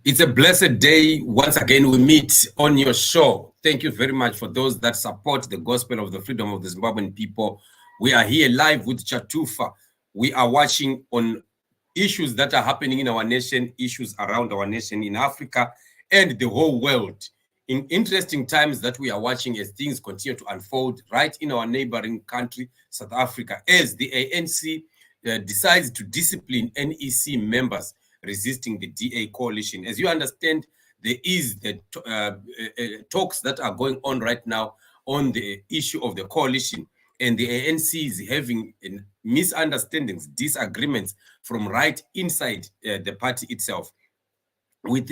It's a blessed day. Once again, we meet on your show. Thank you very much for those that support the gospel of the freedom of the Zimbabwean people. We are here live with Chatufa. We are watching on issues that are happening in our nation, issues around our nation in Africa and the whole world. In interesting times that we are watching as things continue to unfold right in our neighboring country, South Africa, as the ANC decides to discipline NEC members resisting the DA coalition. As you understand, there is the talks that are going on right now on the issue of the coalition, and the ANC is having misunderstandings, disagreements from right inside the party itself, with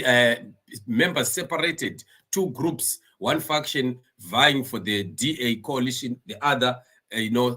members separated, two groups, one faction vying for the DA coalition, the other,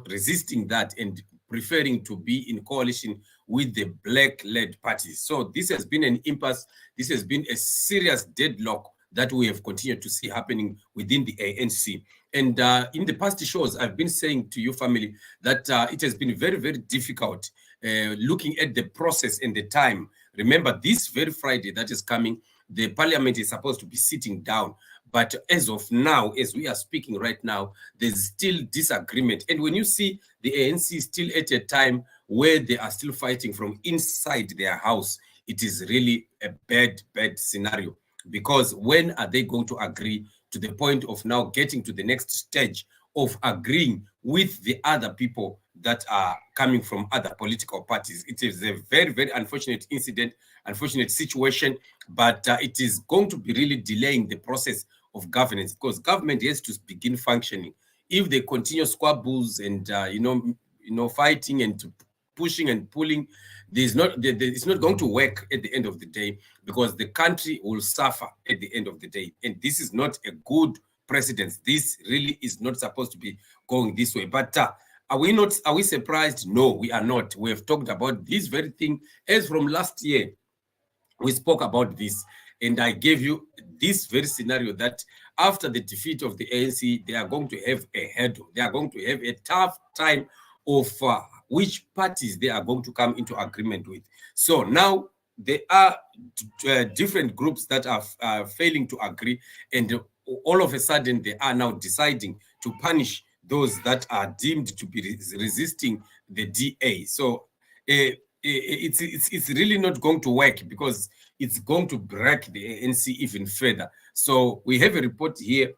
resisting that and preferring to be in coalition with the black-led parties. So this has been an impasse. This has been a serious deadlock that we have continued to see happening within the ANC. And in the past shows, I've been saying to you, family, that it has been very, very difficult looking at the process and the time. Remember, this very Friday that is coming, the parliament is supposed to be sitting down. But as of now, as we are speaking right now, there's still disagreement. And when you see the ANC still at a time where they are still fighting from inside their house, it is really a bad, bad scenario. Because when are they going to agree to the point of now getting to the next stage of agreeing with the other people that are coming from other political parties? It is a very, very unfortunate incident, unfortunate situation, but it is going to be really delaying the process of governance, because government has to begin functioning. If they continue squabbles and fighting and pushing and pulling, it's not going to work at the end of the day, because the country will suffer at the end of the day. And this is not a good precedent. This really is not supposed to be going this way. But are we surprised? No, we are not. We have talked about this very thing as from last year. We spoke about this, and I gave you this very scenario that after the defeat of the ANC, they are going to have a hurdle. They are going to have a tough time of which parties they are going to come into agreement with. So now there are different groups that are failing to agree, and all of a sudden they are now deciding to punish those that are deemed to be resisting the DA. So it's really not going to work, because it's going to break the ANC even further. So we have a report here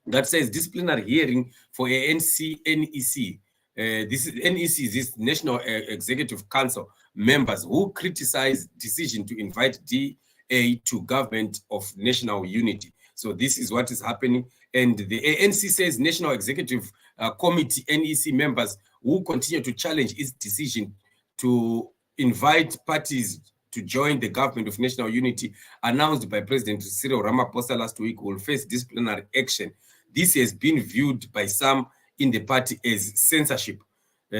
that says disciplinary hearing for ANC NEC. This is NEC, this National Executive Council members who criticize decision to invite DA to government of national unity. So this is what is happening. And the ANC says National Executive Committee NEC members who continue to challenge its decision to invite parties to join the government of national unity announced by President Cyril Ramaphosa last week will face disciplinary action. This has been viewed by some in the party as censorship.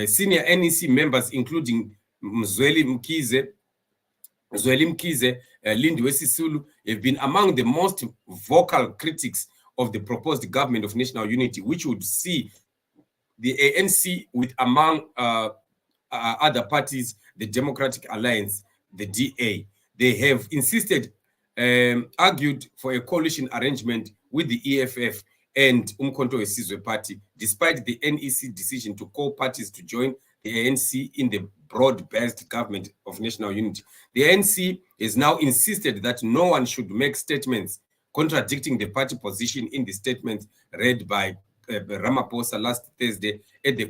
Senior NEC members, including Zweli Mkhize, Lindiwe Sisulu, have been among the most vocal critics of the proposed government of national unity, which would see the ANC with among other parties, the Democratic Alliance, the DA. They have insisted, argued for a coalition arrangement with the EFF and Umkhonto weSizwe Party, despite the NEC decision to call parties to join the ANC in the broad-based government of national unity. The ANC has now insisted that no one should make statements contradicting the party position in the statement read by Ramaphosa last Thursday at the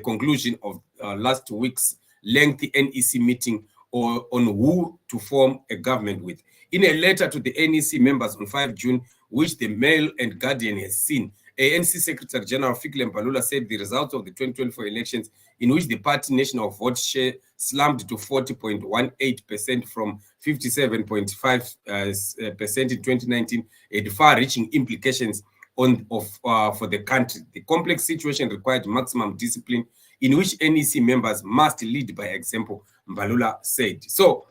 conclusion of last week's lengthy NEC meeting on who to form a government with. In a letter to the NEC members on 5 June, which the Mail and Guardian has seen, ANC Secretary General Fikile Mbalula said the results of the 2024 elections, in which the party national vote share slumped to 40.18% from 57.5% in 2019, had far-reaching implications for the country. The complex situation required maximum discipline, in which NEC members must lead by example, Mbalula said. So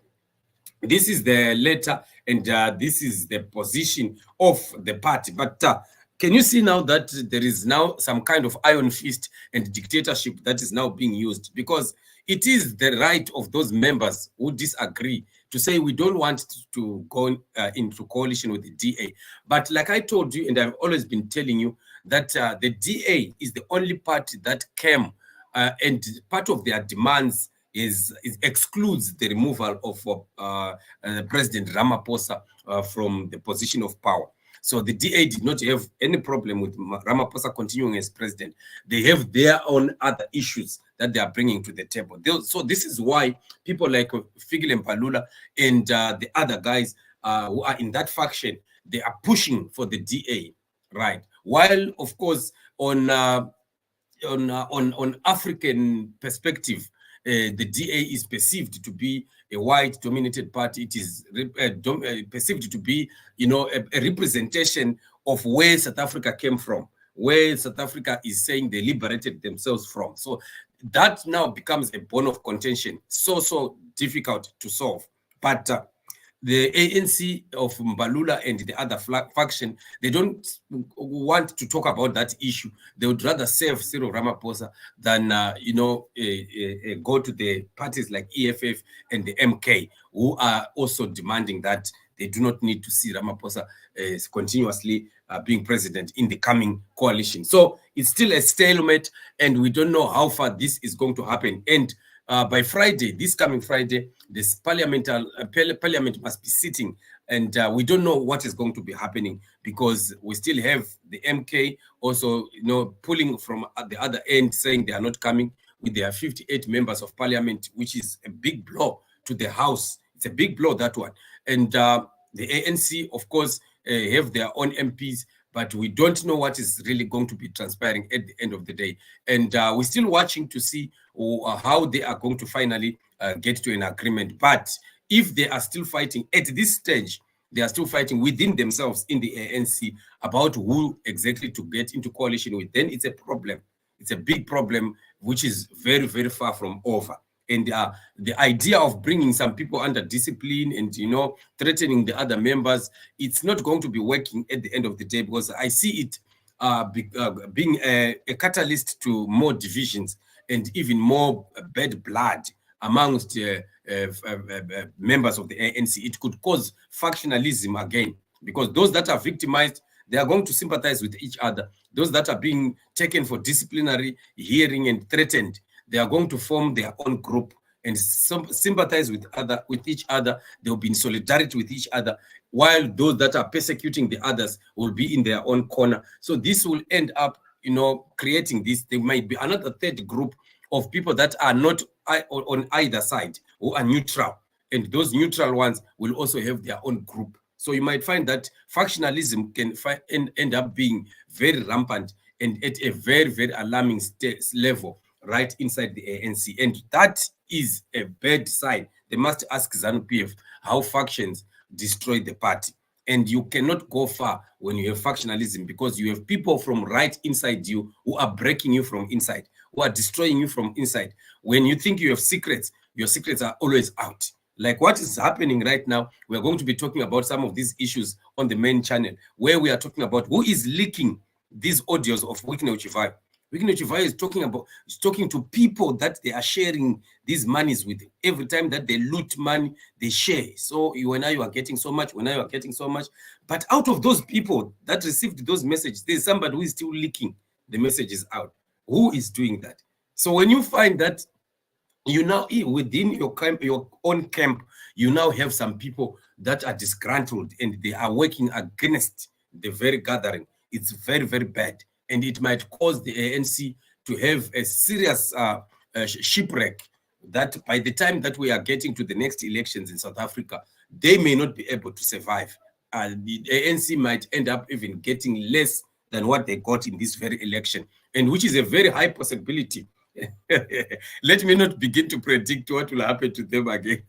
this is the letter, and this is the position of the party. But can you see now that there is now some kind of iron fist and dictatorship that is now being used? Because it is the right of those members who disagree to say we don't want to go into coalition with the DA. But like I told you, and I've always been telling you, that the DA is the only party that came, and part of their demands is excludes the removal of President Ramaphosa from the position of power. So the DA did not have any problem with Ramaphosa continuing as president. They have their own other issues that they are bringing to the table. So this is why people like Fikile Mbalula and the other guys who are in that faction, they are pushing for the DA, right? While, of course, on African perspective, the DA is perceived to be a white-dominated party. It is perceived to be, a representation of where South Africa came from, where South Africa is saying they liberated themselves from. So that now becomes a bone of contention, so difficult to solve. But the ANC of Mbalula and the other faction, they don't want to talk about that issue. They would rather save Cyril Ramaphosa than, go to the parties like EFF and the MK, who are also demanding that they do not need to see Ramaphosa continuously being president in the coming coalition. So it's still a stalemate, and we don't know how far this is going to happen. And by Friday, this coming Friday, this parliament must be sitting, and we don't know what is going to be happening, because we still have the MK also, pulling from the other end, saying they are not coming with their 58 members of parliament, which is a big blow to the House. It's a big blow, that one. And the ANC, of course, have their own MPs, but we don't know what is really going to be transpiring at the end of the day. And we're still watching to see how they are going to finally get to an agreement. But if they are still fighting at this stage, they are still fighting within themselves in the ANC about who exactly to get into coalition with, then it's a problem. It's a big problem, which is very, very far from over. And the idea of bringing some people under discipline and, threatening the other members, it's not going to be working at the end of the day, because I see it being a catalyst to more divisions and even more bad blood amongst members of the ANC. It could cause factionalism again, because those that are victimized, they are going to sympathize with each other. Those that are being taken for disciplinary hearing and threatened, they are going to form their own group and sympathize with each other. They will be in solidarity with each other, while those that are persecuting the others will be in their own corner. So this will end up, creating this. There might be another third group of people that are not on either side, who are neutral. And those neutral ones will also have their own group. So you might find that factionalism can end up being very rampant and at a very, very alarming level right inside the ANC. And that is a bad sign. They must ask ZANU-PF how factions destroy the party. And you cannot go far when you have factionalism, because you have people from right inside you who are breaking you from inside, who are destroying you from inside. When you think you have secrets, your secrets are always out. Like what is happening right now, we're going to be talking about some of these issues on the main channel, where we are talking about who is leaking these audios of Wikine Uchivayo. Wikine Uchivayo is talking to people that they are sharing these monies with. Every time that they loot money, they share. So when you are getting so much, when you are getting so much. But out of those people that received those messages, there's somebody who is still leaking the messages out. Who is doing that? So when you find that you now, within your camp, your own camp, you now have some people that are disgruntled and they are working against the very gathering. It's very, very bad. And it might cause the ANC to have a serious shipwreck, that by the time that we are getting to the next elections in South Africa, they may not be able to survive. The ANC might end up even getting less than what they got in this very election, and which is a very high possibility. Let me not begin to predict what will happen to them again.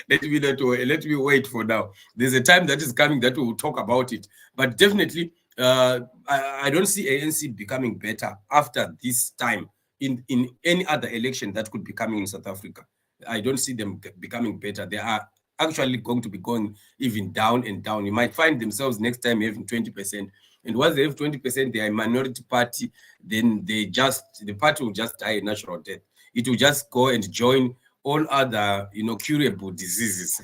Let me wait for now. There's a time that is coming that we will talk about it. But definitely, I don't see ANC becoming better after this time in any other election that could be coming in South Africa. I don't see them becoming better. They are actually going to be going even down and down. You might find themselves next time having 20%. And once they have 20%, they are a minority party, then the party will just die a natural death. It will just go and join all other, curable diseases,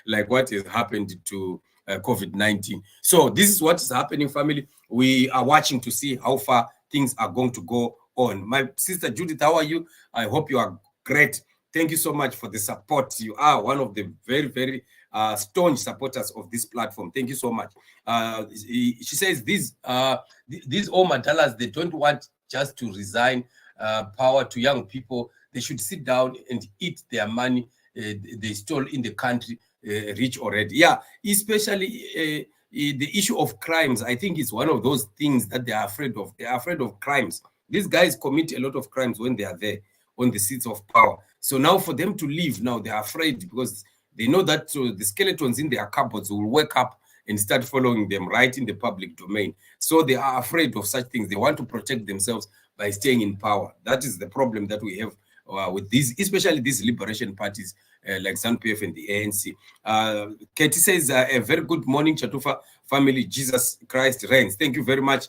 like what has happened to COVID-19. So this is what is happening, family. We are watching to see how far things are going to go on. My sister Judith, how are you? I hope you are great. Thank you so much for the support. You are one of the very, very staunch supporters of this platform. Thank you so much. She says these all Madalas, they don't want just to resign power to young people. They should sit down and eat their money they stole in the country, rich already. Yeah, especially the issue of crimes. I think it's one of those things that they are afraid of. They are afraid of crimes. These guys commit a lot of crimes when they are there on the seats of power. So now for them to leave, now they are afraid because they know that the skeletons in their cupboards will wake up and start following them right in the public domain. So they are afraid of such things. They want to protect themselves by staying in power. That is the problem that we have with these, especially these liberation parties like ZANU-PF and the ANC. Katie says, a very good morning, Chatufa family. Jesus Christ reigns. Thank you very much.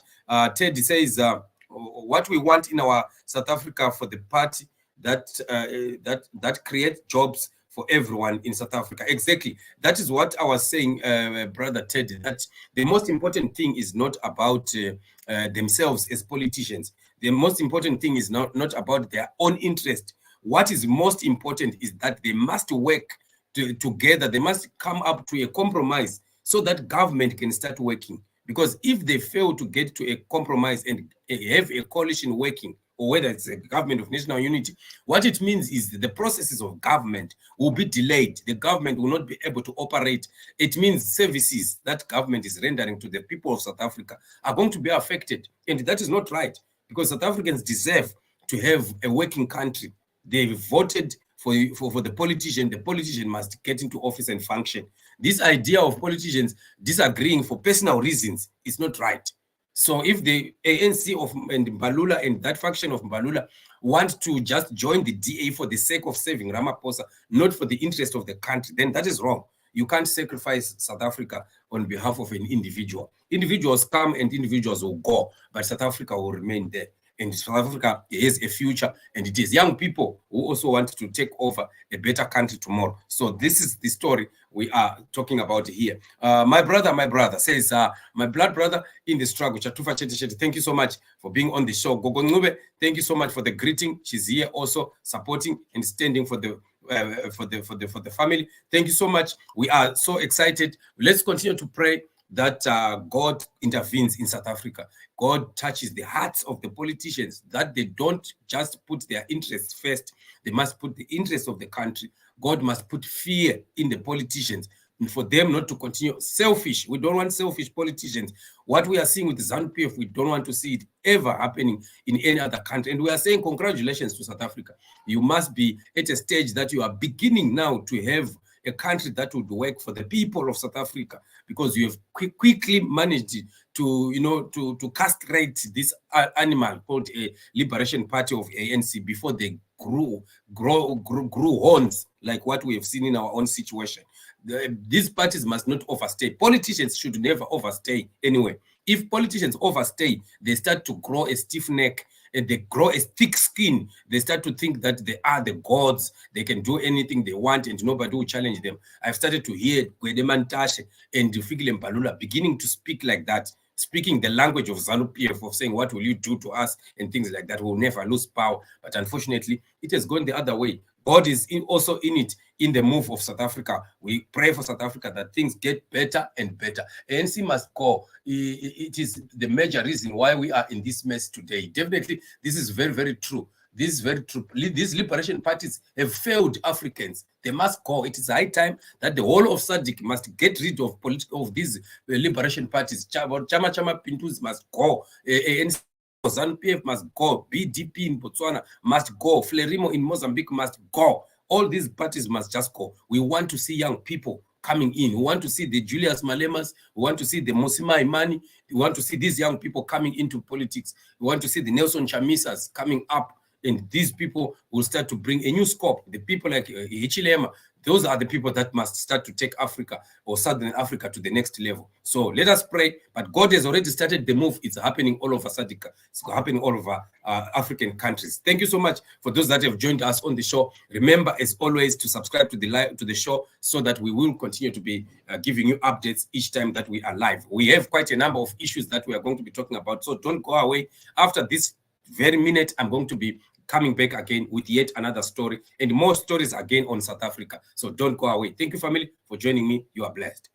Teddy says, what we want in our South Africa for the party that create jobs for everyone in South Africa. Exactly. That is what I was saying, Brother Teddy, that the most important thing is not about themselves as politicians. The most important thing is not about their own interest. What is most important is that they must work together. They must come up to a compromise so that government can start working. Because if they fail to get to a compromise and have a coalition working, or whether it's a government of national unity, what it means is the processes of government will be delayed. The government will not be able to operate. It means services that government is rendering to the people of South Africa are going to be affected. And that is not right, because South Africans deserve to have a working country. They voted for the politician. The politician must get into office and function. This idea of politicians disagreeing for personal reasons is not right. So if the ANC and Mbalula and that faction of Mbalula want to just join the DA for the sake of saving Ramaphosa, not for the interest of the country, then that is wrong. You can't sacrifice South Africa on behalf of an individual. Individuals come and individuals will go, but South Africa will remain there. And South Africa has a future, and it is young people who also want to take over a better country tomorrow. So this is the story we are talking about here. My brother says, my blood brother in the struggle, Chatufa Chetisheti, thank you so much for being on the show. Gogo Ngube, thank you so much for the greeting. She's here also supporting and standing for the family. Thank you so much. We are so excited. Let's continue to pray that God intervenes in South Africa. God touches the hearts of the politicians, that they don't just put their interests first. They must put the interests of the country. God must put fear in the politicians, and for them not to continue selfish. We don't want selfish politicians. What we are seeing with the ZANU-PF, we don't want to see it ever happening in any other country. And we are saying congratulations to South Africa. You must be at a stage that you are beginning now to have a country that would work for the people of South Africa, because you have quickly managed to castrate this animal called a Liberation Party of ANC before they grew horns like what we have seen in our own situation. These parties must not overstay. Politicians should never overstay anyway. If politicians overstay, they start to grow a stiff neck and they grow a thick skin. They start to think that they are the gods. They can do anything they want and nobody will challenge them. I've started to hear Gwedemantashe and Fikile Mbalula beginning to speak like that, speaking the language of ZANU-PF, of saying, what will you do to us, and things like that. We'll never lose power. But unfortunately, it has gone the other way. God is also in it, in the move of South Africa. We pray for South Africa that things get better and better. ANC must go. It is the major reason why we are in this mess today. Definitely, this is very, very true. This is very true. These liberation parties have failed Africans. They must go. It is high time that the whole of SADC must get rid of these liberation parties. Chama Pintus must go. ANC ZANU-PF must go. BDP in Botswana must go. Frelimo in Mozambique must go. All these parties must just go. We want to see young people coming in. We want to see the Julius Malemas. We want to see the Mosima Imani. We want to see these young people coming into politics. We want to see the Nelson Chamisas coming up And these people will start to bring a new scope. The people like Hichilema, those are the people that must start to take Africa or Southern Africa to the next level. So let us pray. But God has already started the move. It's happening all over SADC. It's happening all over African countries. Thank you so much for those that have joined us on the show. Remember, as always, to subscribe to the show so that we will continue to be giving you updates each time that we are live. We have quite a number of issues that we are going to be talking about. So don't go away. After this very minute, I'm going to be coming back again with yet another story and more stories again on South Africa. So don't go away. Thank you, family, for joining me. You are blessed.